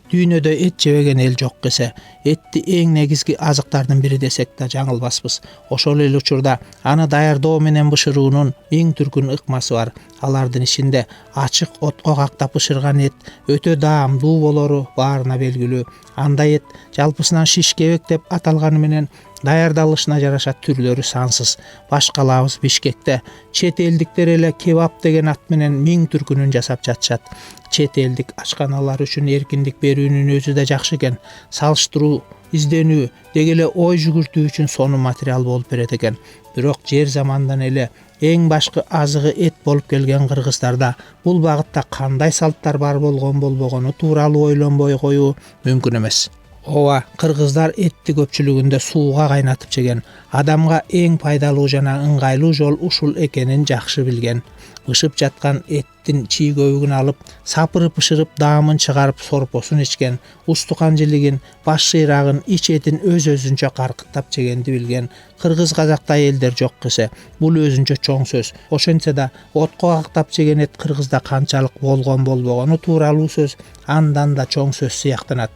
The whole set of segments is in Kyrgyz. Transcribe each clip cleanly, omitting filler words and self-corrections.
Дүйнөдө эт жебеген эл жок кесе, этти эң негизги азыктардын бири десек да жаңылбаспыз. Ошол эле учурда аны даярдоо менен бышыруунун эң түркүн ыкмасы бар. Алардын ичинде ачык отко кактап бышырган эт өтө даамдуу болору баарына белгилүү. Андай эт жалпысынан шиш кебек деп аталганы менен даярдалышына жараша түрлөрү сансыз. Баш калабыз Бишкекте чет элдиктер эле кебаб деген ат менен миң түркүнүн жасап жатышат. Чет элдик ашканалар үчүн эркиндик берүүнүн өзү да жакшы экен. Салыштыруу, изденүү, деги эле ой жүгүртүү үчүн сонун материал болуп берет экен. Бирок жер замандан эле эң башкы азыгы эт болуп келген кыргыздарда бул багытта кандай салттар бар болгон болбогону тууралуу ойлонбой коюу мүмкүн эмес. Ооба, кыргыздар этти көпчүлүгүндө сууга кайнатып жеген. Адамга эң пайдалуу жана ыңгайлуу жол ушул экенин жакшы билген. Бышып жаткан эттин чийгөбүгүн алып, сапырып бышырып даамын чыгарып сорпосун ичкен, устукан жилигин, баш шыйрагын, ич этин өз-өзүнчө каркыттап жегенди билген. Кыргыз казактай элдер жок кесе, бул өзүнчө чоң сөз. Ошентсе да отко кактап жеген эт кыргызда канчалык болгон болбогону тууралуу сөз андан да чоң сөз сыяктанат.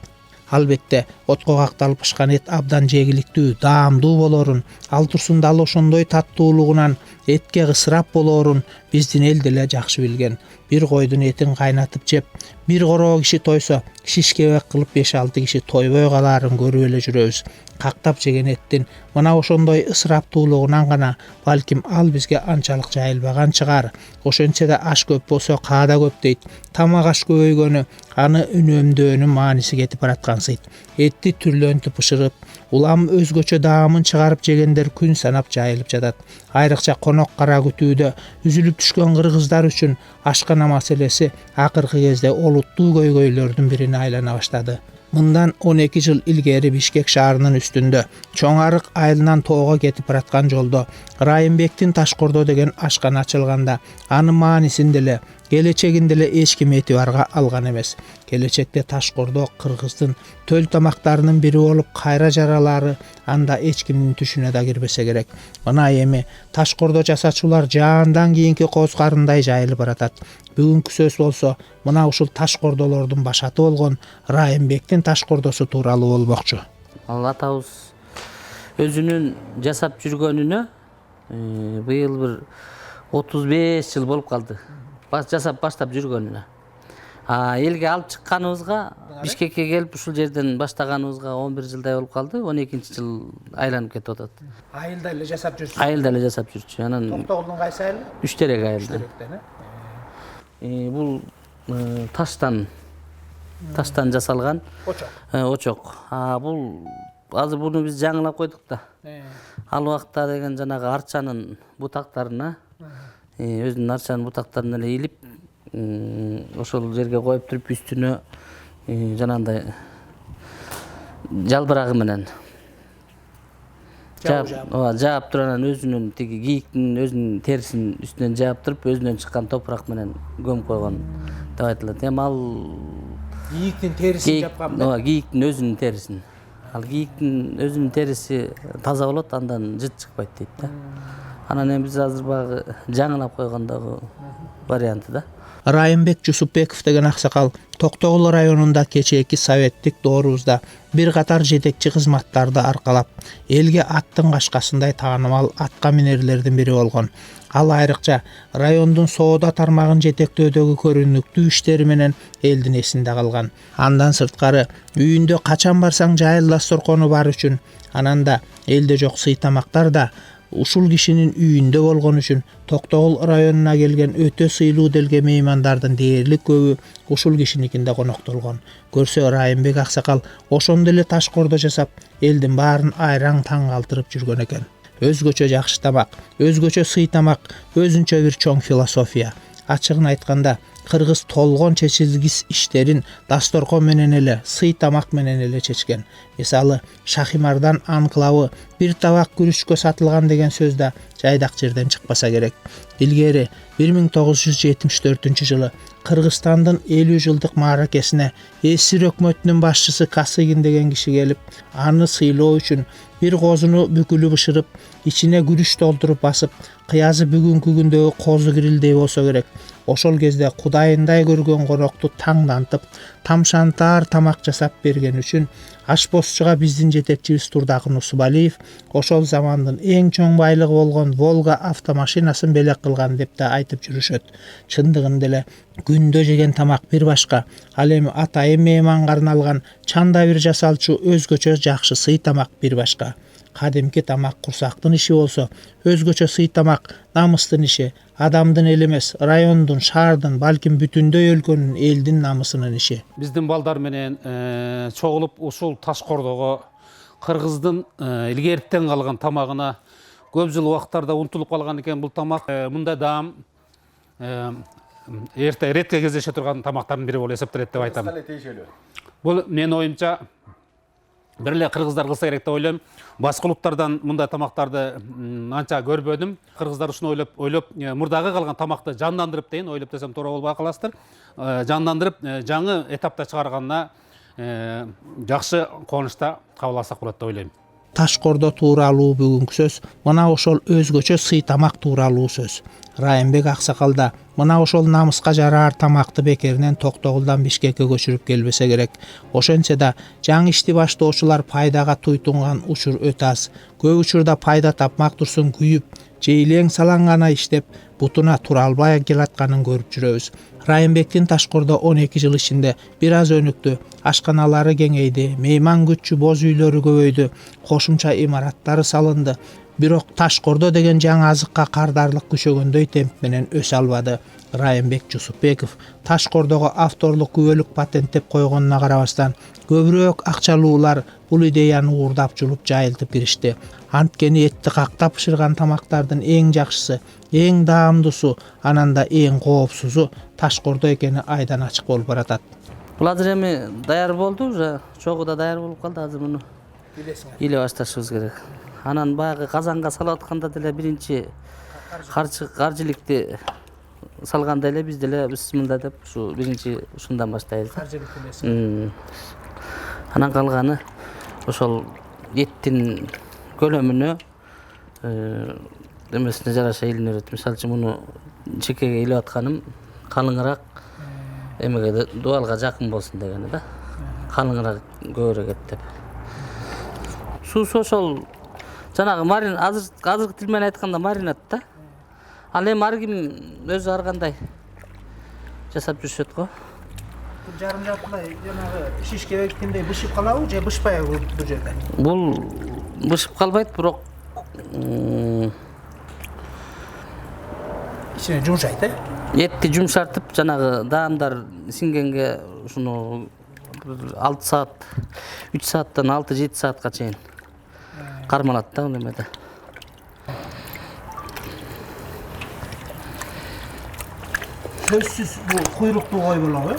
Албетте, отко какталып пышкан эт абдан жегиликтүү, даамдуу болорун, ал турсун дал ошондой таттуулугунан этке кысырап болорун биздин эл деле жакшы билген. Бир койдун этин кайнатып жеп, бир короо киши тойсо, шиш кебек кылып 5-6 киши тойбой калаарын көрүп эле жүрөбүз. Кактап жеген эттин мына ошондой ысыраптуулугунан гана балким ал бизге анчалык жайылбаган чыгар. Ошентсе да аш көп болсо каада көп дейт. Тамак аш көбөйгөнү аны үнөмдөөнүн мааниси кетип бараткансыйт. Этти түрлөнтүп бышырып, улам өзгөчө даамын чыгарып жегендер күн санап жайылып жатат. Айрыкча конок кара күтүүдө үзүлүп түшкөн кыргыздар үчүн ашкана маселеси акыркы кезде олуттуу көйгөйлөрдүн бирине айлана баштады. Мындан 12 жыл илгери Бишкек шаарынын үстүндө Чоң Арык айылынан тоого кетип бараткан жолдо Райымбектин Ташкордо деген ашкана ачылганда анын маанисин деле, келечегин деле эч ким этибарга алган эмес. Келечекте Ташкордо кыргыздын төл тамактарынын бири болуп кайра жаралары анда эч кимдин түшүнө да кирбесе керек. Мына эми Ташкордо жасачулар жаандан кийинки коз карындай жайылып баратат. Бүгүнкү сөз болсо мына ушул Ташкордолордун башаты болгон Райымбектин Ташкордосу тууралуу болмокчу. Ал атабыз өзүнүн жасап жүргөнүнө быйыл бир 35 жыл болуп калды. Жасап баштап жүргөнүнө. Элге алып чыкканыбызга, Бишкекке келип ушул жерден баштаганыбызга 11 жылдай болуп калды. 12 жыл айланып кетип атат. Айылда эле жасап жүрсүз. Айылда эле жасап жүрчү. Анан Токтогулдун кайсы айылы? Үштерек айылда. Бул таштан жасалган очок. Бул азыр буну биз жаңылап койдук да. Ал убакта деген жанагы арчанын бутактарына, өзүнүн арчанын бутактарына эле илип, ошол жерге коюп туруп үстүнө жанагындай жалбырагы менен жаап туруп, анан өзүнүн тиги кийиктин өзүнүн терисин үстүнөн жаап туруп, өзүнөн чыккан топурак менен көмүп койгон деп айтылат. Эми ал кийиктин терисин жапкан. Кийиктин өзүнүн терисин. Ал кийиктин өзүнүн териси таза болот, андан жыт чыкпайт дейт да. Анан эми биз азыр багы жаңылап койгондогу варианты да. Райымбек Жусупбеков деген аксакал Токтогул районунда кечээки советтик доорубузда бир катар жетекчи кызматтарды аркалап, элге аттын кашкасындай таанымал атка минерлердин бири болгон. Ал айрыкча райондун соода тармагын жетектөөдөгү көрүнүктүү иштери менен элдин эсинде калган. Андан сырткары үйүндө качан барсаң жайыл дасторкону бар үчүн, ананда элде жок сый тамактар да ушул кишинин үйүндө болгон үчүн Токтогул районуна келген өтө сыйлуу делге меймандардын дээрлик көбү ушул кишиникинде коноктолгон. Көрсө Райымбек аксакал ошондо эле Ташкордо жасап, элдин баарын айраң таң калтырып жүргөн экен. Өзгөчө жакшы тамак, өзгөчө сый тамак, өзүнчө бир чоң философия. Ачыгын айтканда, кыргыз толгон чечилгис иштерин дасторкон менен эле, сый тамак менен эле чечкен. Мисалы, Шахимардан анклавы бир табак күрүчкө сатылган деген сөз да жайдак жерден чыкпаса керек. Илгери 1974 жылы Кыргызстандын 50 жылдык мааракесине СССР өкмөтүнүн башчысы Касыгин деген киши келип, аны сыйлоо үчүн бир козуну бүкүлү бышырып, ичине күрүч толтуруп басып, кыязы бүгүнкү күндөгү козу кирилдей болсо керек. Ошол кезде кудайындай көргөн корокту таңдантып, тамшантаар тамак жасап берген үчүн ашпозчуга биздин жетекчибиз Турдакын Усубалиев ошол замандын эң чоң байлыгы болгон Волга автомашинасын белек кылган деп да айтып жүрүшөт. Чындыгында эле күндө жеген тамак бир башка, ал эми атайын мейманга арналган чанда бир жасалчу өзгөчө жакшы сый тамак бир башка. Кадимки тамак курсактын иши болсо, өзгөчө сый тамак намыстын иши, адамдын эл эмес, райондун, шаардын, балким бүтүндөй өлкөнүн, элдин намысынын иши. Биздин балдар менен чогулуп ушул Ташкордого кыргыздын илгертен калган тамагына көп жыл убакыттарда унутулуп калган экен бул тамак. Мындай даам ретке кездеше турган тамактардын бири болуп эсептелет деп айтам. Бул менин оюмча бир эле кыргыздар кылса керек деп ойлойм. Башка улуттардан мындай тамактарды анча көрбөдүм. Кыргыздар ушуну ойлоп мурдагы калган тамакты жандандырып дейин, ойлоп десем туура болбой каласыздар. Жандандырып жаңы этапта чыгарганына жакшы кубанычта кабыл алсак болот деп ойлойм. Ташкордо тууралуу бүгүнкү сөз мына ошол өзгөчө сый тамак тууралуу сөз. Райымбек аксакал да мына ошол намыска жараар тамакты бекеринен Токтогулдан Бишкекке көчүрүп келбесе керек. Ошентсе да жаңы ишти баштоочулар пайдага туйтунган учур өтө аз. Көп учурда пайда тапмак турсун күйүп, жейлең салаң гана иштеп, бутуна тура албай келатканын көрүп жүрөбүз. Райымбектин Ташкордо 12 жыл ичинде бир аз өнүктү, ашканалары кеңейди, мейман күтчү боз үйлөрү көбөйдү, кошумча имараттары салынды. Бирок Ташкордо деген жаңы азыкка кардарлык күчөгөндөй темп менен өсө албады. Райымбек Жусупбеков Ташкордого авторлук күбөлүк патенттеп койгонуна карабастан, көбүрөөк акчалуулар бул идеяны уурдап жулуп жайылтып киришти. Анткени этти кактап бышырган тамактардын эң жакшысы, эң даамдуусу, анан да эң коопсузу Ташкордо экени айдан ачык болуп баратат. Бул азыр эми даяр болду, уже чогуу да даяр болуп калды. Азыр муну иле башташыбыз керек. Анан баягы казанга салып атканда деле биринчи каржылыкты салганда эле биз деле бисмилла деп ушу биринчи ушундан баштайбыз. Анан калганы ошол эттин көлөмүнө эмесине жараша илинип. Мисалы үчүн муну чекеге илип атканым калыңыраак эмеге дуалга жакын болсун дегени да. Калыңыраак көбүрөөк эт деп. Суусу ошол жанагы марин азыркы тил менен айтканда маринад да. Ал эми ар ким өзү ар кандай жасап жүрүшөт го. Бул жарым жартылай жанагы шишке бекиткендей бышып калабы же бышпайбы бул жерде? Бул бышып калбайт, бирок ичине жумшайт, Этти жумшартып, жанагы даамдар сиңгенге ушуну 6 саат, 3 сааттан 6-7 саатка чейин кармалат да бул эмеде. Сөзсүз бул куйруктуу кой болобу?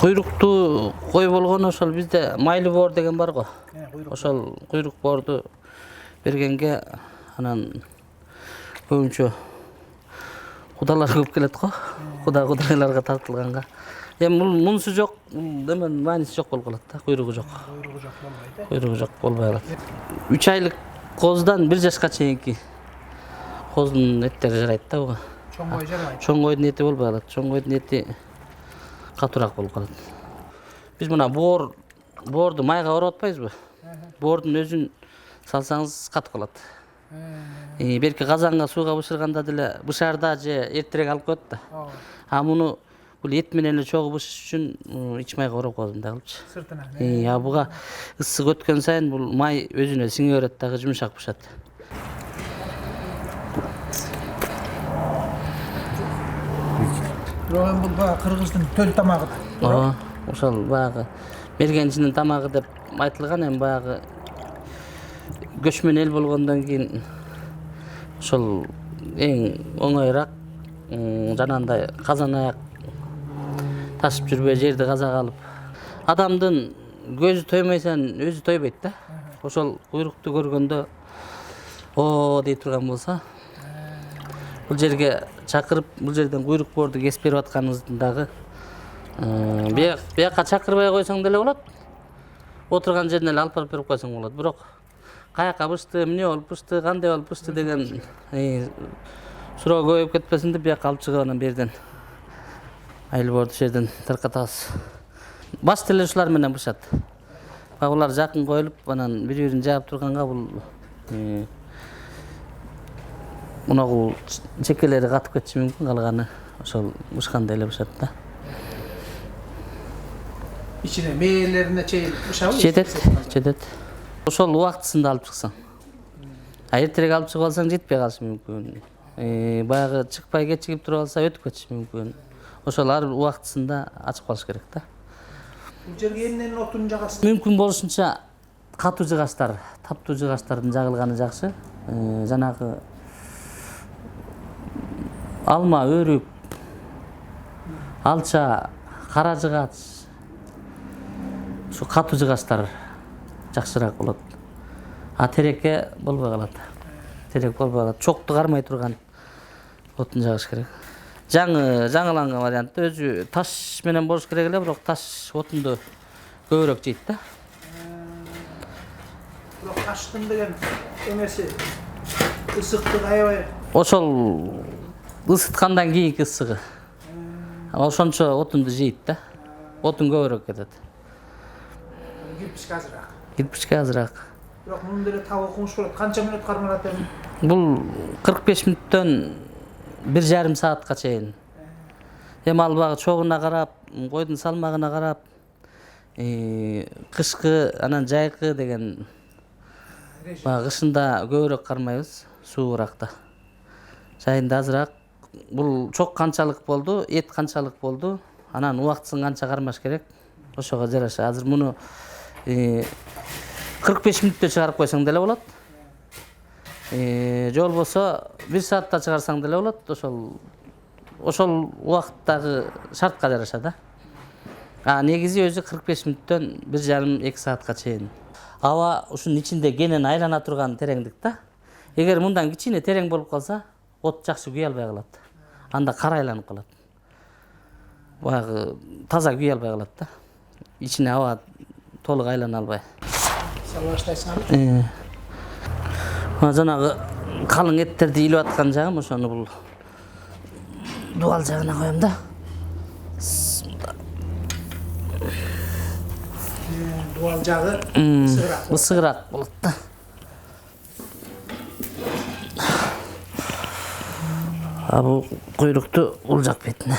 Куйруктуу кой болгону ошол бизде майлы боор деген бар го. Ошол куйрук боорду бергенге анан көбүнчө кудалар көп келет го. Кудайларга тартылганга. Эми мунусу жок, эме мааниси жок болуп калат да, куйругу жок. Куйругу жок болбой калат. 3 айлык коздан 1 жашка чейинки коздун эттери жарайт да буга. Чоң кой жарбайт. Чоң койдун эти болбой калат. Чоң койдун эти катуураак болуп калат. Биз мына боорду майга ороп атпайбызбы? Боордун өзүн салсаңыз катып калат. Берки казанга сууга бышырганда деле бышаарда же эртерээк алып коет да. А муну бул эт менен эле чогуу бышыш үчүн ич майга ороп коет мындай кылыпчы. Сыртынан. А буга ысык өткөн сайын бул май өзүнө сиңе берет дагы жумшак бышат. Бирок эми бул баягы кыргыздын төл тамагы да. Ошол баягы мергенчинин тамагы деп айтылган, эми баягы көчмөн эл болгондон кийин ошол эң оңоюраак жанагындай казан аяк ташып жүрбөй жерди казак алып адамдын көзү тоймойсаң өзү тойбойт да. Ошол куйрукту көргөндө о дей турган болсо, бул жерге чакырып, бул жерден куйрук боорду кесип берип атканыңыздын дагы бияка чакырбай койсоң деле болот. Отурган жерине эле алып барып берип койсоң болот. Бирок каяка бышты, эмне болуп бышты, кандай болуп бышты деген суроо көбөйүп кетпесин деп бияка алып чыгып анан берден айлборду жерден таркатабыз. Башта эле ушулар менен бышат. Булар жакын коюлуп, анан бири-бирин жаап турганга бул мунагу чекелери катып кетиши мүмкүн, калганы ошол бышкандай эле бышат да. İçine meyellerine çeyil bışabı Жетет. Ошол убактысында алып чыксаң. Эртерээк алып чыгып алсаң жетпей калышы мүмкүн. Баягы чыкпай кечигип туруп алса өтүп кетиши мүмкүн. Ошол ар бир убактысында ачып калыш керек да. Bu жерге эмненин отун жагасыз? Мүмкүн болушунча катуу жыгачтар, таптуу жыгачтардын жагылганы жакшы. Жанагы алма, өрүк, алча, кара жыгач, ушу катуу жыгачтар жакшыраак болот. Терекке болбой калат. Терек болбой калат. Чокту кармай турган отун жагыш керек. Жаңыланган вариантта өзү таш менен болуш керек эле, бирок таш отунду көбүрөөк жейт да. Бирок таштын деген эмеси ысыктык аябай. Ошол ысыткандан кийинки ысыгы. Ошончо отунду жейт да. Отун көбүрөөк кетет. Кирпичке азыраак. Бирок мунун деле таап окумуш болот. Канча мүнөт кармалат эми? Бул 45 мүнөттөн 1,5 саатка чейин. Эми ал багы чогуна карап, койдун салмагына карап, кышкы анан жайкы деген багы кышында көбүрөөк кармайбыз, суураакта. Жайында азыраак. Бул чок канчалык болду, эт канчалык болду, анан убактысын канча кармаш керек. Ошого жараша. Азыр муну 45 мүнөттө чыгарып койсоң деле болот. Же болбосо 1 саатта чыгарсаң деле болот. Ошол убакыттагы шартка жараша да. Негизи өзү 45 мүнөттөн 1,5-2 саатка чейин. Аба ушунун ичинде кенен айлана турган тереңдик да. Эгер мындан кичине терең болуп калса, от жакшы күй албай калат. Анда кара айланып калат. Баягы таза күй албай калат да. Ичине аба толук айлана албай. Салаштайсың. Жанагы калың эттерди илип аткан жагым, ошону бул дуал жагына коем да. Дуал жагы ысыгыраак болот да. Бул куйрукту бул жак бетине.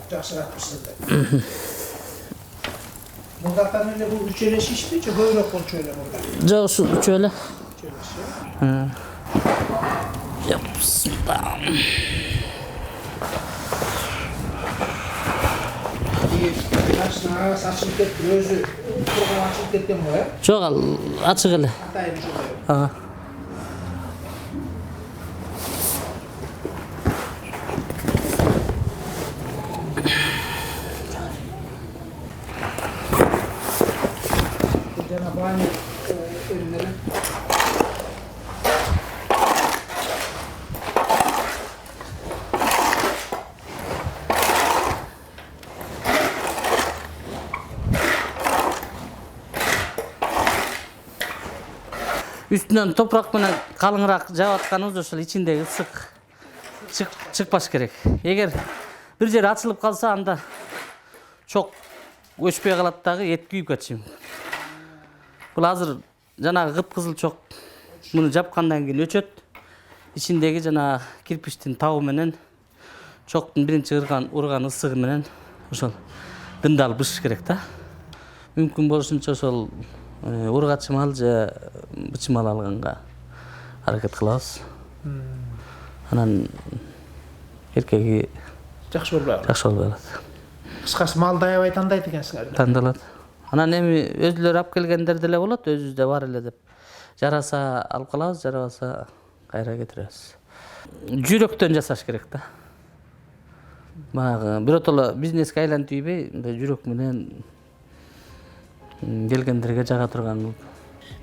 Жакшыраак пиширди. Мурдактан эле бул 3 эле шишпи, же көбүрөөк болчу эле мурда? Жок, ушу 3 эле. Açılıp ketти, өзү турган açılıp кеткен го, э? Жок, ал ачык эле. Атайын ошондой. Жана бааны элдери Үстүнөн топурак менен калыңыраак жаап атканыбыз ошол ичиндеги ысык чыкпаш керек. Эгер бир жери ачылып калса, анда чок өчпөй калат дагы, эт күйүп кетиши мүмкүн. Бул азыр жанагы кыпкызыл чок муну жапкандан кийин өчөт. Ичиндеги жанагы кирпичтин табы менен чоктун биринчи урган ысыгы менен ошол дымдалып бышыш керек да. Мүмкүн болушунча ошол ургачымал же бычымал алганга аракет кылабыз. Анан эркеги жакшы болбой калат. Кыскасы малды аябай тандайт экенсиңер. Тандалат. Анан эми өзүлөр алып келгендер деле болот, өзүбүздө бар эле деп. Жараса алып калабыз, жарабаса кайра кетиребиз. Жүрөктөн жасаш керек да. Баягы биротоло бизнеске айлантып ийбей, жүрөк менен келгендерге жага турган.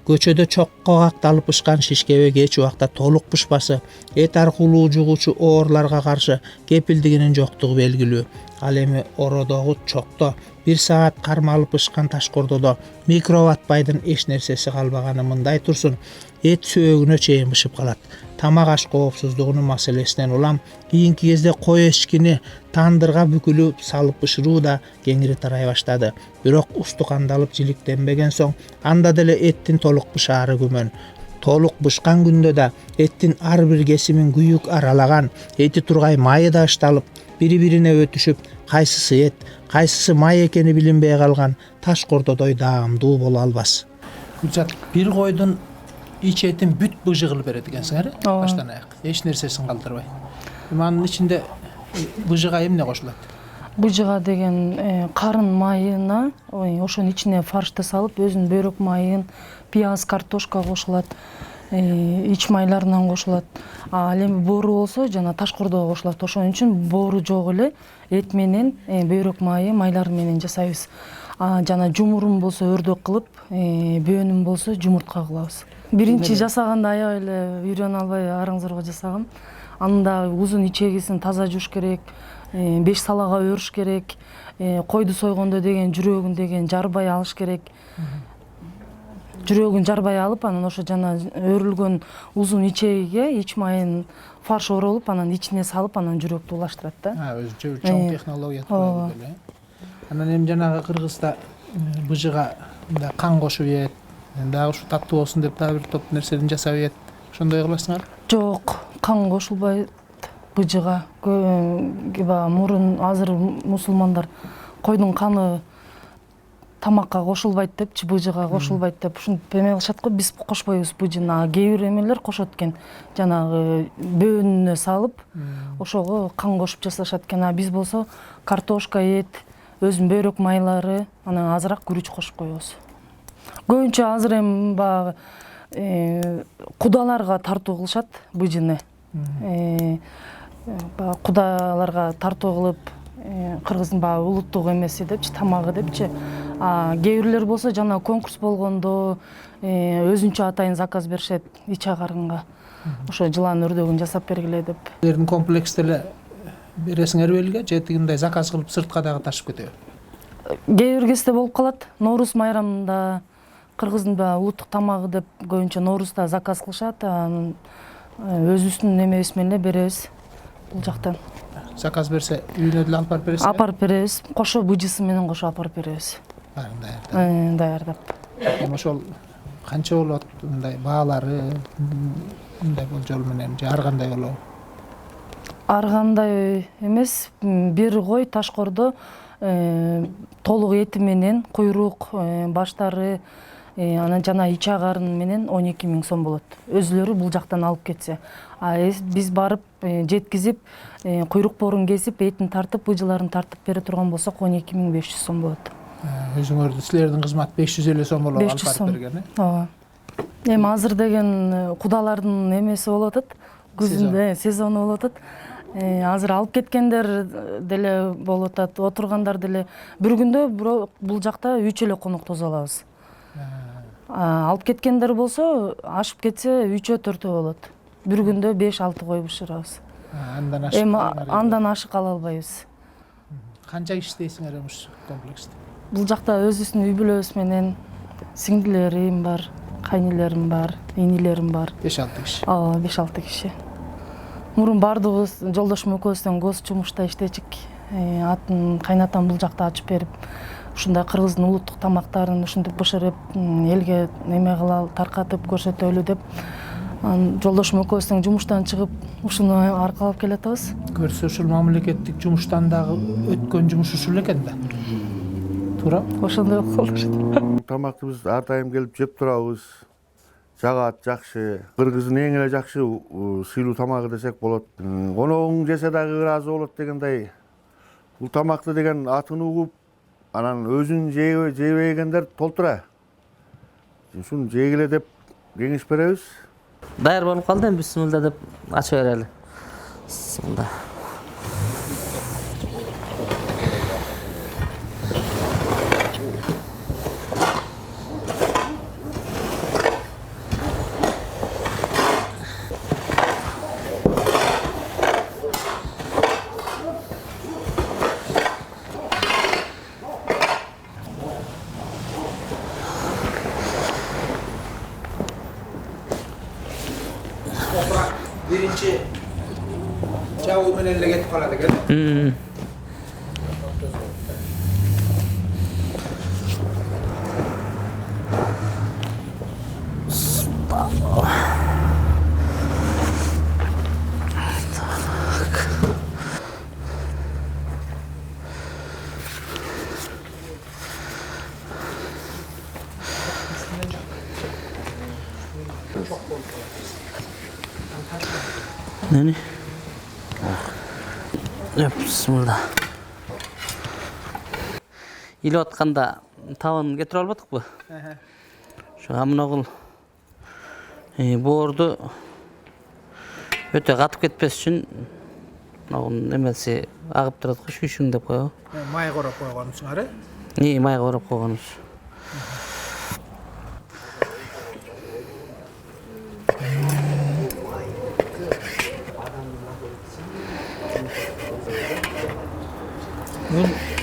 Көчөдө чокко какталып бышкан шишкебе кеч убакта толук бышпасы эт аркылуу жугуучу ооруларга каршы кепилдигинин жоктугу белгилүү. Ал эми ородогу чокто 1 саат кармалып бышкан ташкордодо микроб атпайдын эч нерсеси калбаганы мындай турсун, эт сөөгүнө чейин бышып калат. Тамак аш коопсуздугунун маселесинен улам кийинки кезде кой эчкини тандырга бүкүлүп салып бышыруу да кеңири тарай баштады. Бирок усту кандалып жиликтенбеген соң анда деле эттин толук бышаары күмөн. Толук бышкан күндө да эттин ар бир кесимин күйүк аралаган, эти тургай майы да ышталып, бири-бирине өтүшүп, кайсысы эт, кайсысы май экени билинбей калган ташкордодой даамдуу боло албас. Гүлзат, бир койдун ич этин бүт быжы кылып берет экенсиңер, баштан аяк. Эч нерсесин калтырбай. Анын ичинде быжыга эмне кошулат? Быжыга деген карын майына, ошонун ичине фаршты салып, өзүнүн бөйрөк майын, пияз, картошка кошулат, ич майларынан кошулат. Ал эми боору болсо жана ташкордого кошулат. Ошон үчүн боору жок эле эт менен бөйрөк майы, майлар менен жасайбыз. Жана жумурун болсо өрдөк кылып, бөөнүн болсо жумуртка кылабыз. Биринчи жасаганда аябай эле үйрөнө албай араңзорго жасагам. Анда узун ичегисин таза жууш керек, 5 салага өрүш керек, койду сойгондо деген жүрөгүн деген жарбай алыш керек. Жүрөгүн жарбай алып, анан ошо жана өрүлгөн узун ичегиге ич майын фарш оролуп, анан ичине салып, анан жүрөктү улаштырат да. Өзүнчө чоң технология туралы эле. Анан эми жанагы Кыргызда быжыга кан кошуп жейет, дагы ушу таттуу болсун деп дагы бир топ нерседен жасап жейет. Ошондой кыласыңар? Жок, кан кошулбайт быжыга. Мурун азыр мусулмандар койдун каны тамакка кошулбайт депчи, быжыга кошулбайт деп ушинтип эме кылышат го. Биз кошпойбуз быжыны. Кээ бир эмелер кошот экен. Жанагы бөөнүнө салып, ошого кан кошуп жасашат экен. Биз болсо картошка, эт, өзүнүн бөйрөк майлары, анан азыраак күрүч кошуп коебуз. Көбүнчө азыр эми баягы кудаларга тартуу кылышат быжыны. Кудаларга тартуу кылып, Кыргыздын баягы улуттук эмеси депчи, тамагы депчи. Кээ бирлер болсо жана конкурс болгондо өзүнчө атайын заказ беришет ич агарынга. Ошо жылан өрдөгүн жасап бергиле деп. Силердин комплекс деле бересиңер белге, же тигиндей заказ кылып сыртка дагы ташып кетеби? Кээ бир кезде болуп калат. Норуз майрамында Кыргыздын улуттук тамагы деп көбүнчө Норузда заказ кылышат. Өзүбүздүн эмебиз менен беребиз бул жактан. Заказ берсе үйүнө деле алып барып бересиз? Апарып беребиз. Кошо быжысы менен кошо апарып беребиз. Даярдап. Ошол канча болот мындай баалары, мындай болжол менен же ар кандай болобу? Ар кандай эмес, бир кой ташкордо толук эти менен куйрук, баштары, анан жана ич агарын менен 12 000 сом болот. Өзүлөрү бул жактан алып кетсе. Биз барып жеткизип, куйрук борун кесип, этин тартып, быжыларын тартып бере турган болсок 12 500 сом болот. Өзүңөрдүн силердин кызмат 550 сом болот алып барып берген, ооба. Эми азыр деген кудалардын эмеси болуп атат. Күзүндө сезону болуп атат. Азыр алып кеткендер деле болуп атат, отургандар деле. Бир күндө бул жакта 3 эле конок тосо алабыз. Алып кеткендер болсо, ашып кетсе 3-4 болот. Бир күндө 5-6 кой бышырабыз. Андан ашык ала албайбыз. Канча иштейсиңер ушул комплексте? Бул жакта өзүбүздүн үй бүлөбүз менен сиңдилерим бар, кайнелерим бар, инилерим бар. 5-6 киши. 5-6 киши. Мурун бардыгыбыз жолдошум экөөбүздөн гос жумушта иштечик. Атын кайнатам бул жакта ачып берип, ушундай Кыргыздын улуттук тамактарын ушинтип бышырып, элге эме кылалы, таркатып көрсөтөлү деп. Жолдошум экөөбүз жумуштан чыгып, ушуну аркалап келатабыз. Көрсө ушул мамлекеттик жумуштан дагы өткөн жумуш ушул экен да. Туура? Ошондой болуп Тамакты биз ар дайым келип жеп турабыз. Жагат жакшы. Кыргыздын эң эле жакшы сыйлуу тамагы десек болот. Коногуң жесе дагы ыраазы болот дегендей. Бул тамакты деген атын угуп, анан өзүн жебегендер толтура. Ушуну жегиле деп кеңеш беребиз. Даяр болуп калды, эми бисмилла деп ача берели. Бисмилла. toprak birinci çavuğu menelle getip kaladı ekan. Neni? Bismillah. İli atkanda tavan getire almadık mı? Şu amına kul boğurdu öte katıp ketpes için onun nemesi ağıp duradi kışın dep koyuyor. May korap koyganmısın ara? İyi may koyup koyganız.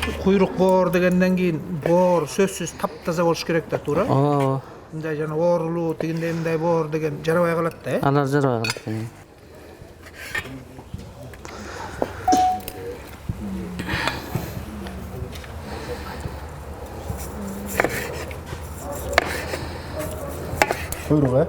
Bu kuyruk boğur degenden keyin boğur sözsüz taptaza boluş керек da tuura. Oo, Mындай жана оорулуу тигиндей мындай боор деген жарабай калат да, э? alar jarabay kalıp. Kuyruk he?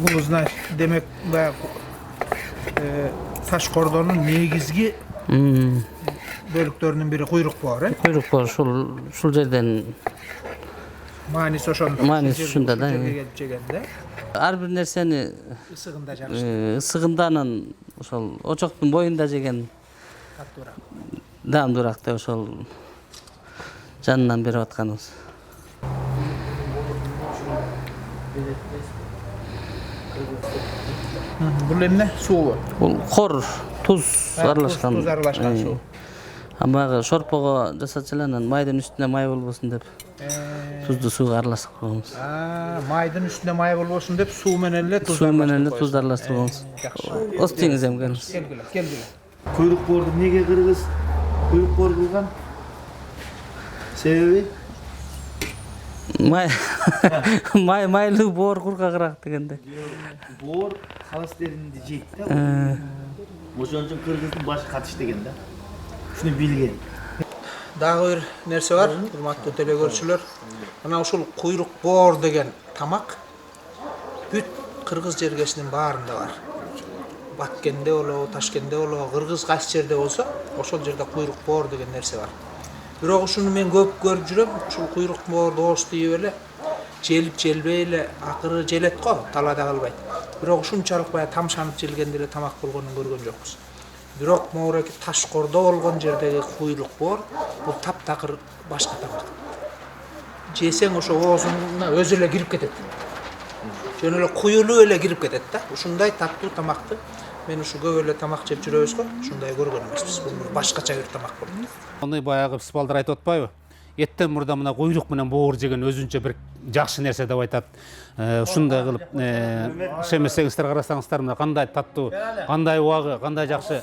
Bu значит demek баягы taş kordonun negizgi bölüklörünün biri kuyruk boğur, eh? Kuyruk boğur şul жерден Manisi oşonda. Manisi şunda da. Gelip jegende Har bir nerseni ısıgında jarıştı. ысыгынданын ошол очоктун боюнда жеген Kattura. даам дуракта ошол жанынан берип атканыбыз. Bul emne? Suvu. Бул кор, туз аралашкан. Tuz aralashgan suv. Амбагы шорпого жасачу анан майдын үстүнө май болбосун деп тузду сууга аралаштырып койгонбуз. Maydın üstünde may bolbosun dep suv menен эле туз Суу менен эле тузду аралаштырып койгонбуз. Остеңиз эми келиңиз. Келгиле. Kuyruk boğurdu nege kırgız kuyruk boğur kılgan? Sebebi? Майлуу боор кургагыраак дегенде. Boğur kalas derinde jeyt da. Ошон үчүн кыргыздын башы катыш деген да. Шуну билген. Dagы bir nerse var, hurmatly telegörçüler. Ana uşul kuyruk boğur degen tamak büt Kırgız jergesinin barında var. Batkende olo, Taşkende olo, Kırgız kaç yerde olsa, oşol jerde kuyruk boğur degen nerse var. Bирок ушуну men көп көрүp жүрөm, ушул kuyruk boğurdu oştuyup эле, желип желбей эле акыры желет го, талада калбайт. Бирок ушунчалык баягы тамшанып желгенде эле тамак болгонун көргөн жокпуз. Бирок могуреки таш кордо болгон жердеги kuyruk boğur, бул таптакыр башка тамак. Жесең ошо оозуңа өзү эле кирип кетет. Жөн эле куюлуу эле кирип кетет да. Ушундай таттуу тамакты мен ушу көп эле тамак жеп жүрөбүз го, ушундай көргөн эмеспиз. Бул башкача бир тамак болот. Аны баягы псыпалдар айтып атпайбы? Эттен мурда мына куйрук менен боор жеген өзүнчө бир жакшы нерсе деп айтат. Ушундай кылып, шемесеңиздер карасаңыздар мына кандай таттуу, кандай убагы, кандай жакшы.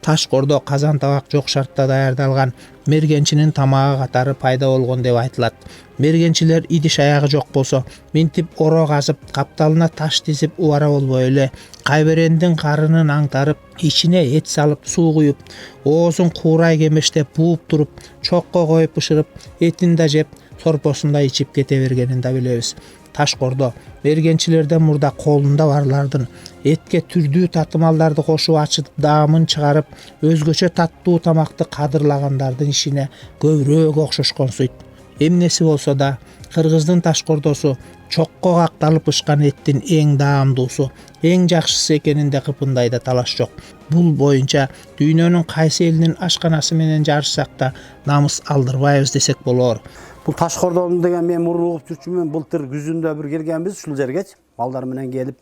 Таш кордо казан табак жок шартта даярдалган мергенчинин тамагы катары пайда болгон деп айтылат. Мергенчилер идиш аягы жок болсо, минтип оро казып, капталына таш тизип убара болбой эле кайберендин карынын аңтарып, ичине эт салып, суу куюп, оозун куурай кемештеп бууп туруп, чокко коюп бышырып, этин да жеп, сорпосун да ичип кете бергенин да билебиз. Таш кордо мергенчилерден мурда колунда барлардын этке түрдүү татымалдарды кошуп ачып даамын чыгарып, өзгөчө таттуу тамакты кадырлагандардын ишине көбүрөөк окшошконсуйт. Эмнеси болсо да кыргыздын таш кордосу чокко какталып бышкан эттин эң даамдуусу, эң жакшысы экенинде кыпындайда талаш жок. Бул боюнча дүйнөнүн кайсы элинин ашканасы менен жарышсак да намыс алдырбайбыз десек болор. Бул таш кордон деген мен мурун угуп жүрчүмүн. Былтыр күзүндө бир келгенбиз ушул жерге. Балдар менен келип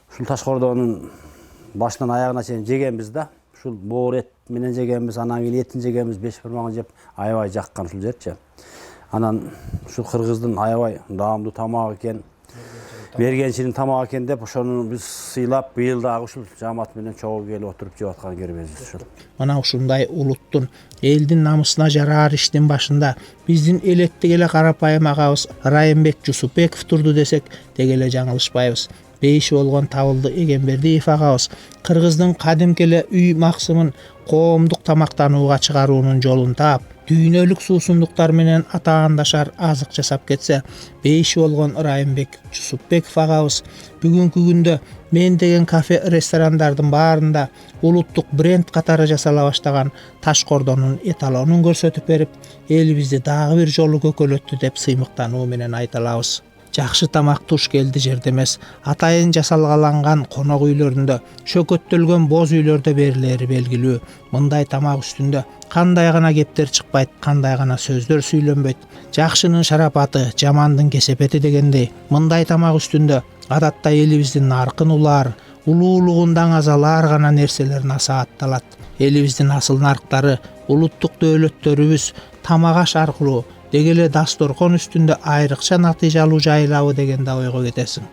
ушул таш кордонун башынан аягына чейин жегенбиз да. Ушул боор эт менен жегенбиз, анан кийин этин жегенбиз, беш бармагын жеп аябай жаккан ушул жерчи. Анан ушу кыргыздын аябай даамдуу тамагы экен, бергенчинин тамагы экен деп ошону биз сыйлап, быйыл дагы ушул жаамат менен чогуу келип отуруп жеп аткан керебиз ушул. Мына ушундай улуттун, элдин намысына жараар иштин башында биздин элеттик эле карапайым агабыз Райымбек Жусупбеков турду десек деги эле жаңылышпайбыз. Бейиши болгон Табылды Эгембердиев агабыз кыргыздын кадимки эле үй максымын коомдук тамактанууга чыгаруунун жолун таап, дүйнөлүк суусундуктар менен атаандашар азык жасап кетсе, бейиши болгон Райымбек Жусупбеков агабыз бүгүнкү күндө мен деген кафе ресторандардын баарында улуттук бренд катары жасала баштаган Ташкордонун эталонун көрсөтүп берип, элибизди дагы бир жолу көкөлөттү деп сыймыктануу менен айта алабыз. Жакшы тамак туш келди жерде эмес, атайын жасалгаланган конок үйлөрүндө, шөкөттөлгөн боз үйлөрдө берилери белгилүү. Мындай тамак үстүндө кандай гана кептер чыкпайт, кандай гана сөздөр сүйлөнбөйт. Жакшынын шарапаты, жамандын кесепети дегендей, мындай тамак үстүндө адатта элибиздин наркын улаар, улуулугундан азалаар гана нерселер насаатталат. Элибиздин асыл нарктары, улуттук дөөлөттөрүбүз тамак аш аркылуу деги эле дасторкон үстүндө айрыкча натыйжалуу жайылабы деген да ойго кетесиң.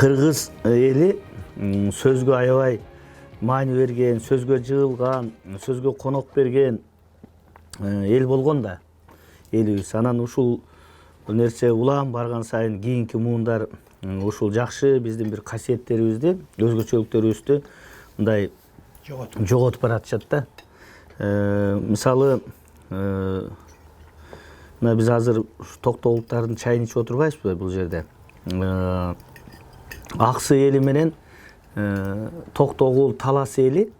Кыргыз эли сөзгө аябай маани берген, сөзгө жыгылган, сөзгө конок берген эл болгон да элибиз. Анан ушул нерсе улам барган сайын кийинки муундар ушул жакшы биздин бир касиеттерибизди, өзгөчөлүктөрүбүздү мындай жоготуп баратышат да. Мисалы мына биз азыр токтогулдардын чайын ичип отурбайбызбы бул жерде? Аксы эли менен Токтогул Талас эли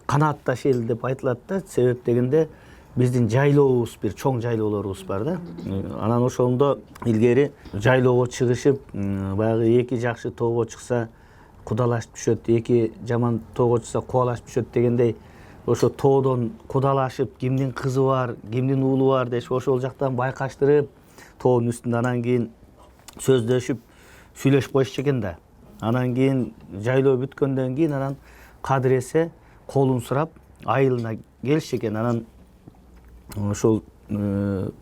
канаатташ эл деп айтылат да. Себеп дегенде биздин жайлообуз, бир чоң жайлоолорубуз бар да. Анан ошондо илгери жайлоого чыгышып, баягы эки жакшы тоого чыкса кудалашып түшөт, эки жаман тоого чыкса кубалашып түшөт дегендей, ошо тоодон кудалашып, кимдин кызы бар, кимдин уулу бар дешип ошол жактан байкаштырып, тоонун үстүндө анан кийин сөздөшүп, сүйлөшүп коюшчу экен да. Анан кийин жайлоо бүткөндөн кийин анан кадыр эсе колун сурап, айылына келишчү экен. Анан ошол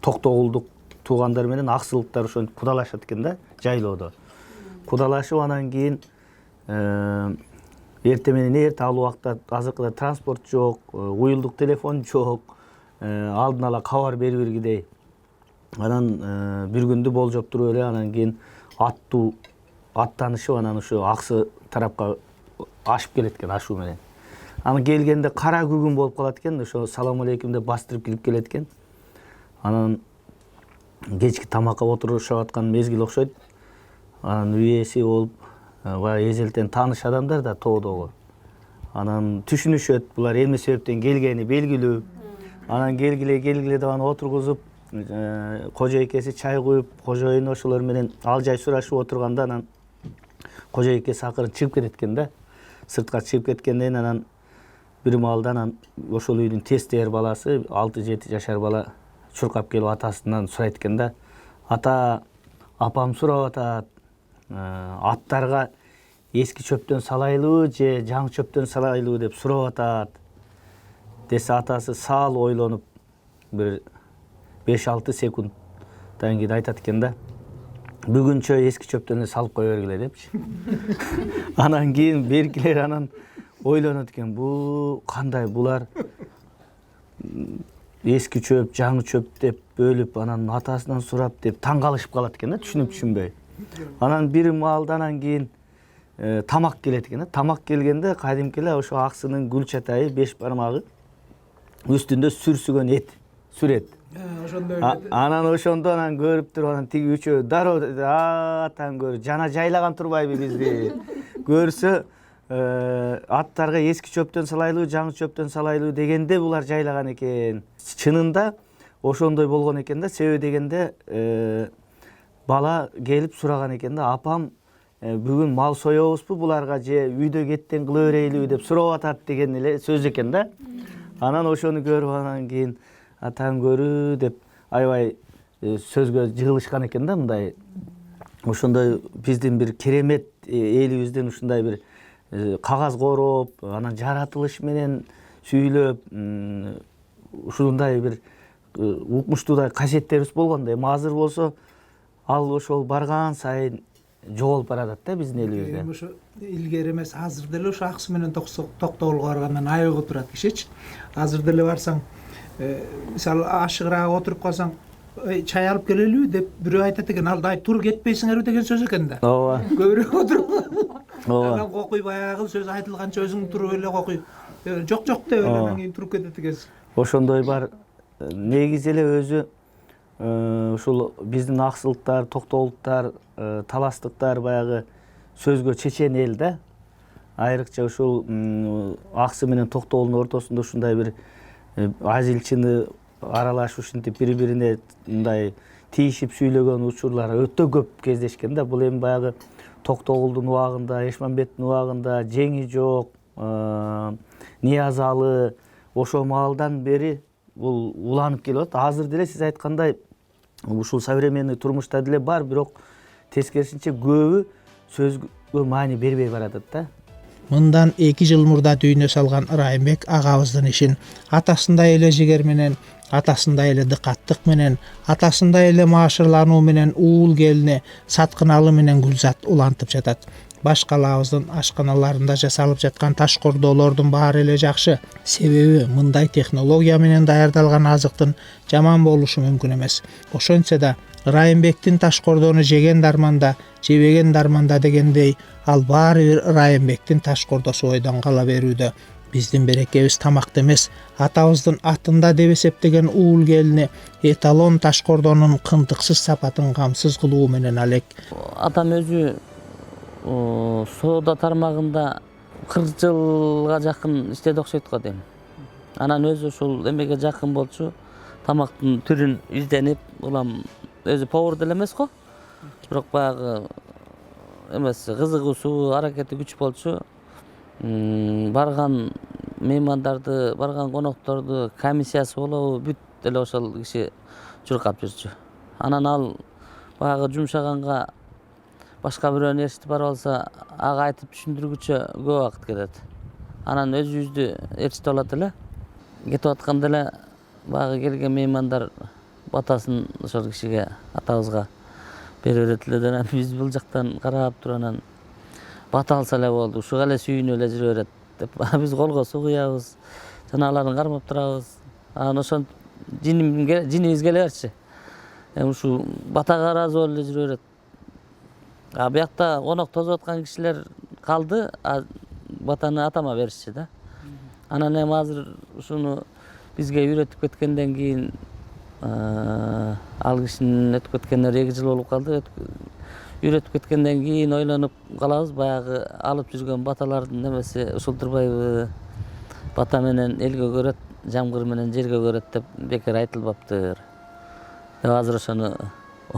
Токтогулдук туугандар менен аксылыктар ошентип кудалашат экен да жайлоодо. Кудалашып анан кийин эрте менен эрте ал убакта азыркыдай транспорт жок, уюлдук телефон жок, алдын ала кабар берип бергидей. Анан бир күндү болжоп туруп эле анан кийин аттанышып анан ушу аксы тарапка ашып келет экен ашуу менен. Анан келгенде кара күгүн болуп калат экен, ошо салам алейкум деп бастырып кирип келет экен. Анан кечки тамакка отурушуп аткан мезгил окшойт. Анан үйеси болуп, баягы эзелтен тааныш адамдар да тоодогу. Анан түшүнүшөт, булар эмне себептен келгени белгилүү. Анан келгиле деп аны отургузуп, кожойкеси чай куюп, кожоюн ошолор менен ал жай сурашып отурганда анан кожойкеси акырын чыгып кетет экен да. Сыртка чыгып кеткенден анан бир маалда анан ошол үйдүн тестер баласы, 6-7 жашар бала чуркап келип атасынан сурайт экен да. Ата, апам сурап атат, аттарга эски чөптөн салайлыбы же жаңы чөптөн салайлыбы деп сурап атат. Десе атасы саал ойлонуп бир 5-6 секунддан кийин айтат экен да. Бүгүнчө эски чөптөн салып кое бергиле депчи. Анан кийин беркилер анан ойлонот экен, бул кандай, булар эски чөп, жаңы чөп деп бөлүп, анан атасынан сурап деп таң калышып калат экен да, түшүнбөй. Анан бир маалда анан кийин тамак келет экен да. Тамак келгенде кадимки эле ошо аксынын гүл чатайы 5 бармагы үстүндө сүрсүгөн эт, сүрөт. Анан ошондо анан көрүп туруп анан тиги үчөө дароо атаң көр, жана жайлаган турбайбы бизди. Көрсө аттарга эски чөптөн салайлыбы, жаңы чөптөн салайлыбы дегенде булар жайлаган экен. Чынында ошондой болгон экен да. Себеби дегенде бала келип сураган экен да, апам бүгүн мал соёбузбу буларга же үйдө кеттен кыла берейлиби деп сурап атат деген эле сөз экен да. Анан ошону көрүп анан кийин атаң көрү деп аябай сөзгө жыгылышкан экен да. Мындай ошондой биздин бир керемет элибиздин ушундай бир кагаз короп, анан жаратылыш менен сүйлөп, ушундай бир укмуштуудай касиеттерибиз болгондо, эми азыр болсо ал ошол барган сайын жоголуп баратат да биздин элибизде. Ошо илгери эмес, азыр деле ошо аксы менен токтогулга баргандан айыгып турат кишичи. Азыр деле барсаң, мисалы ашыгыраак отуруп калсаң, чай алып келелиби деп бирөө айтат экен, ал дай тур кетпейсиңерби деген сөз экен да. Ооба. Көбүрөөк отуруп. Ооба. Анан кокуй баягы сөз айтылганча өзүң туруп эле кокуй. Жок деп эле анан кийин туруп кетет экенсиң. Ошондой бар. Негизи эле өзү ушул биздин аксылыктар, токтогулдуктар, таластыктар баягы сөзгө чечен эл да. Айрыкча ушул аксы менен токтогулдун ортосунда ушундай бир азилчини аралашып ушинтип бири-бирине мындай тийишип сүйлөгөн учурлар өтө көп кездешкен да. Бул эми баягы Токтогулдун убагында, Эшмамбеттин убагында, Жеңи жок, Ниязалы ошол маалдан бери бул уланып келип атат. Азыр деле сиз айткандай ушул современный турмушта деле бар, бирок тескерисинче көбү сөзгө маани бербей баратат да. Мындан 2 жыл мурда дүйнө салган Ырайымбек агабыздын ишин атасындай эле жигер менен, атасындай эле дыкаттык менен, атасындай эле маашырлануу менен уул келини саткыналы менен Гүлзат улантып жатат. Башкалабыздын ашканаларында жасалып жаткан таш кордоолордун баары эле жакшы. Себеби мындай технология менен даярдалган азыктын жаман болушу мүмкүн эмес. Ошентсе да Ырайымбектин таш кордону жеген дарманда, жебеген дарманда дегендей, ал баары бир Ырайымбектин таш кордосу ойдон кала берүүдө. Биздин берекебиз тамакта эмес, атабыздын атында деп эсептеген уул келини эталон таш кордонун кындыксыз сапатын камсыз кылуу менен алек. Атам өзү соода тармагында 40 жылга жакын иштеди окшойт го дейм. Анан өзү ушул эмеге жакын болчу, тамактын түрүн изденип, улам өзү повар деле эмес го. Бирок баягы эмес, кызыгуусу, аракети күч болчу. Барган меймандарды, барган конокторду комиссиясы болобу, бүт эле ошол киши чуркап жүрчү. Анан ал баягы жумшаганга башка бирөөнү ээрчитип барып алса, ага айтып түшүндүргүчө көп убакыт кетет. Анан өзүбүздү ээрчитип алат эле. Кетип атканда эле баягы келген меймандар батасын ошол кишиге, атабызга берип берет эле. Анан биз бул жактан карап туруп анан бата алса эле болду, ушуга эле сүйүнүп эле жүрө берет деп, биз колго суу куябыз, жанагыларын кармап турабыз. Анан ошон жинибиз келе берчи. Эми ушул батага ыраазы болуп эле жүрө берет. Биякта конок тосуп аткан кишилер калды, батаны атама беришчи да. Анан эми азыр ушуну бизге үйрөтүп кеткенден кийин, ал кишинин өтүп кеткенине 2 жыл болуп калды. Үйрөтүп кеткенден кийин ойлонуп калабыз, баягы алып жүргөн баталардын немеси ушултурбайбы? Бата менен элге көрөт, жамгыр менен жерге көрөт деп бекер айтылбаптыр. Деп азыр ошону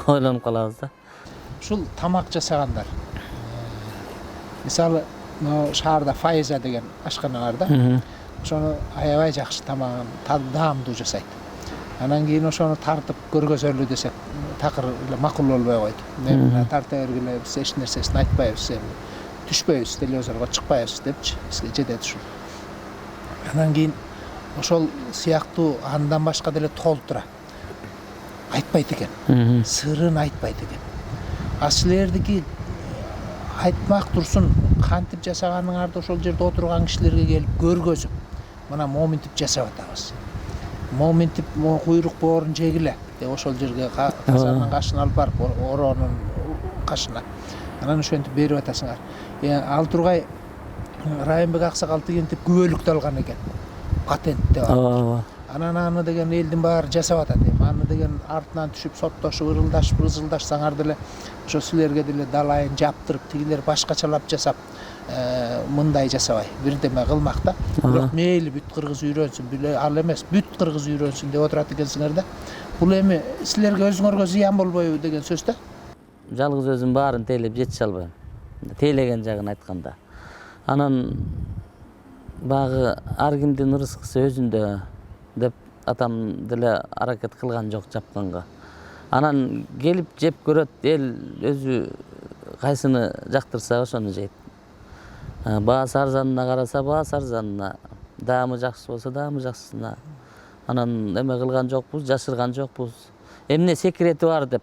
ойлонуп калабыз да. Ушул тамак жасагандар. Мисалы, шаарда Файза деген ашкана бар да. Ошону аябай жакшы тамагын, даамдуу жасайт. Анан кийин ошону тартып көргөзөлү десек, такыр эле макул болбой койду. Мен тарта бергиле, биз эч нерсесин айтпайбыз, эми түшпөйбүз, телевизорго чыкпайбыз депчи, бизге жетет ушул. Анан кийин ошол сыяктуу андан башка деле толтура айтпайт экен. Сырын айтпайт экен. А силердики айтмак турсун, кантип жасаганыңарды ошол жерде отурган кишилерге келип көргөзүп, мына моминтип жасап атабыз. Моминтип куйрук боорун жегиле деп ошол жерге казанын кашын алып барып, ороонун кашына. Анан ошентип берип атасыңар. Ал тургай Райымбек аксакал тигинтип күбөлүктү алган экен. Патент деп алып. Анан аны деген элдин баары жасап атат. Аны деген артынан түшүп соттошуп, ырылдашсаңар деле ошо силерге деле далайын жаптырып, тигилер башкачалап жасап, мындай жасабай, бирдеме кылмак да. Бирок мейли бүт кыргыз үйрөнсүн, ал эмес, бүт кыргыз үйрөнсүн деп отурат экенсиңер да. Бул эми силерге өзүңөргө зыян болбойбу деген сөз да. Жалгыз өзүм баарын тейлеп жетише албайм. Тейлеген жагын айтканда. Анан багы ар кимдин ырыскысы өзүндө деп атам деле аракет кылган жок жапканга. Анан келип жеп көрөт, эл өзү кайсыны жактырса ошону жейт. Баасы арзанына караса, баасы арзанына, даамы жакшы болсо, даамы жакшысына. анан эме кылган жокпуз, жашырган жокпуз. Эмне секрети бар деп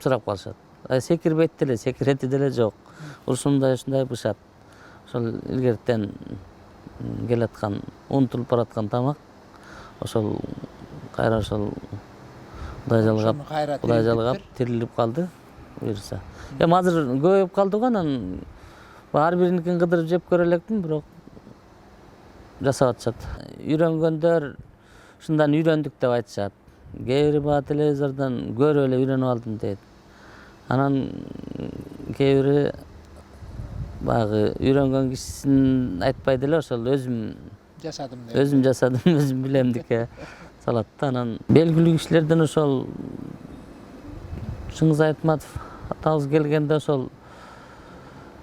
сурап калышат. Секирбейт деле, секрети деле жок. Ушундай бышат. Ошол илгертен келаткан, унутулуп бараткан тамак. Ошол кайра ошол Кудай жалгап тирилип калды буюрса. Эми азыр көбөйүп калды го, анан ар бириникин кыдырып жеп көрө элекмин, бирок жасап атышат. Үйрөнгөндөр ушундан үйрөндүк деп айтышат. Кээ бири баягы телевизордон көрүп эле үйрөнүп алдым дейт. Анан кээ бири баягы үйрөнгөн кишисин айтпай деле ошол өзүм жасадым, өзүм билемдикке салат да. Анан белгилүү кишилерден ошол Шыңгыз Айтматов атабыз келгенде ошол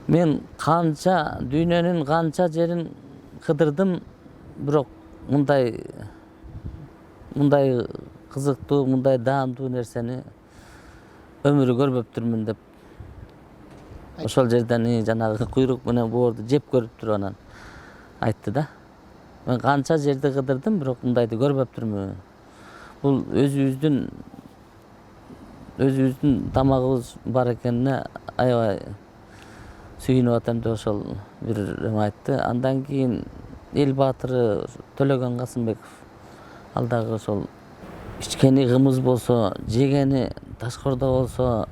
мен канча дүйнөнүн канча жерин кыдырдым, бирок мындай кызыктуу, мындай даамдуу нерсени өмүрү көрбөптүрмүн деп ошол жерден жанагы куйрук менен боорду жеп көрүп туруп анан айтты да. Мен канча жерди кыдырдым, бирок мындайды көрбөптүрмүн. Бул өзүбүздүн тамагыбыз бар экенине аябай сүйүнүп атам деп ошол бир эме айтты. Андан кийин эл баатыры Төлөгөн Касымбеков ал дагы ошол ичкени кымыз болсо, жегени Ташкордо болсо,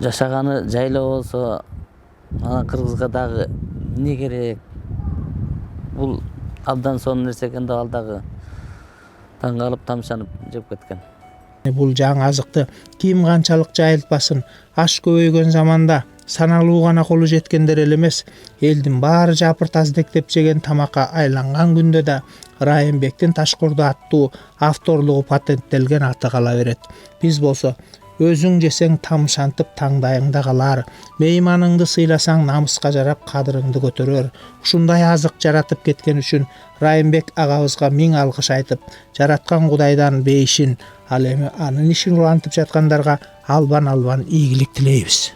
жашаганы жайлоо болсо, анан Кыргызга дагы эмне керек? Бул абдан сонун нерсе экен деп ал дагы таң калып, тамшанып жеп кеткен. Бул жаңы азыкты ким канчалык жайылтпасын, аш көбөйгөн заманда саналуу гана колу жеткендер эле эмес, элдин баары жапырт аздектеп жеген тамакка айланган күндө да Райымбектин Ташкордо аттуу авторлугу патенттелген аты кала берет. Биз болсо өзүң жесең тамшантып таңдайыңда калар, мейманыңды сыйласаң намыска жарап кадырыңды көтөрөр. Ушундай азык жаратып кеткен үчүн Райымбек агабызга миң алкыш айтып, жараткан Кудайдан бейишин, ал эми анын ишин улантып жаткандарга албан ийгилик тилейбиз.